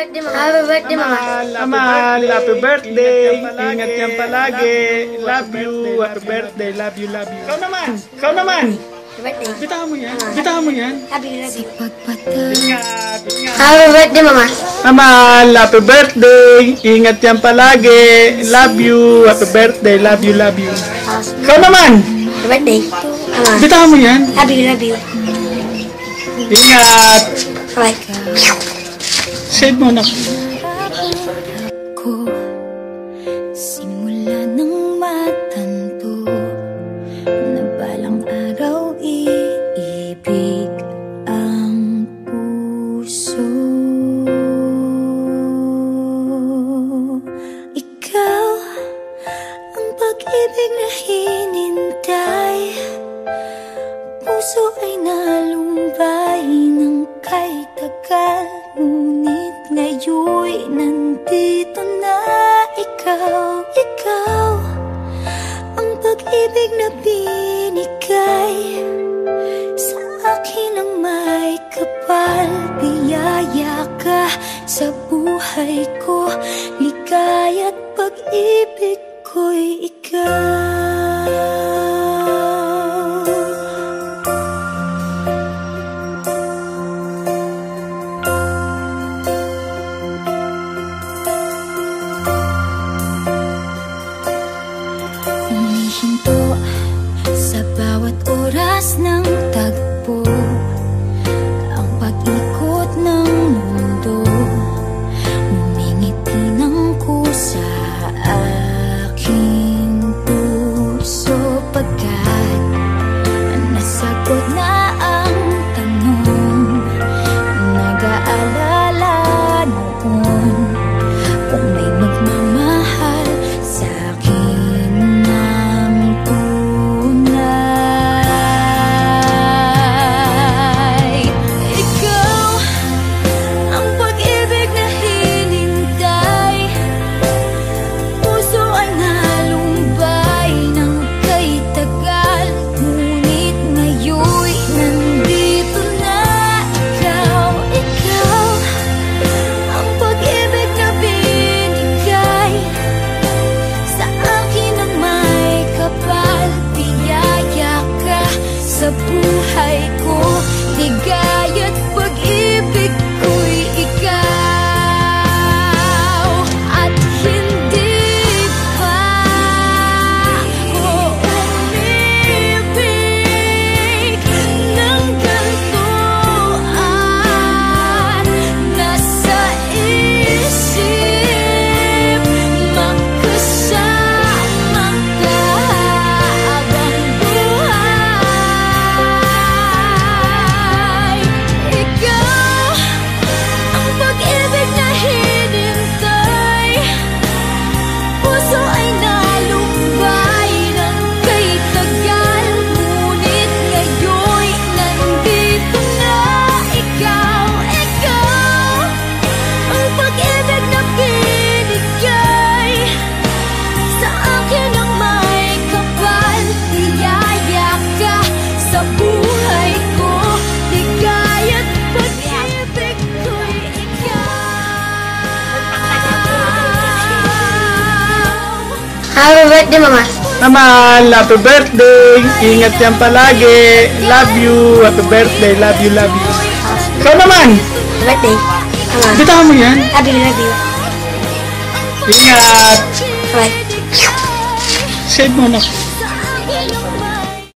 birthday, Mama. Happy birthday, Mama. Amal, happy birthday. Ingat yan palagi. Love you. Happy birthday. Love you, love you. Ikaw naman. Ikaw naman. Happy birthday. Bitahan mo yan. Bitahan mo yan. Happy birthday. Ingat. Ingat. Happy birthday, Mama. Amal, happy birthday. Ingat yan palagi. Love you. Happy birthday. Love you, love you. Ikaw naman. Happy birthday. Mama. Bitahan mo yan. Happy love you. Ingat. Bye. Save mo na. Ko simula nang matanto na balang araw iibig ang puso. Ikaw ang pag-ibig na hinintay, puso ay nalumbay ng kay tagal. Ngunit ngayon'y nandito na ikaw. Ikaw ang pag-ibig na binigay sa akin ang may kapal. Biyaya ka sa buhay ko, ligaya't pag-ibig ko'y ikaw. Humihinto sa bawat oras ng tagpo, ang pag-ikot ng mundo, ngumingiti ng kusa aking puso. Pagkat nasagot na ang tanong, nag-aalala noon kung may magmamahal sa akin ng tunay. Ikaw ang pag-ibig na hinintay, puso ay nalumbay ng kay tagal. Ngunit ngayon'y nandito na ikaw. Ikaw ang pag-ibig na binigay sa akin ang may kapal. Biyaya ka sa buhay ko, ligaya't pag-ibig ko'y ikaw. At hindi pa ako umibig ng gantuan. Nasa isip magkasama ka habang buhay. Ikaw ang pag-ibig na hinintay, puso ay nalumbay ng kay tagal. Ngunit ngayon'y nandito na ikaw. Ikaw ang pag-ibig na binigay sa akin ang may kapal. Biyaya ka sa buhay ko, ligaya't pag-ibig ko'y ikaw. Happy birthday, Mama. Amal, happy birthday. Ingat yan palagi. Love you. Happy birthday. Love you, love you. Ikaw naman. Happy birthday. Mama. Bitahan mo yan. Happy love you. Ingat. Bye. Save mo na.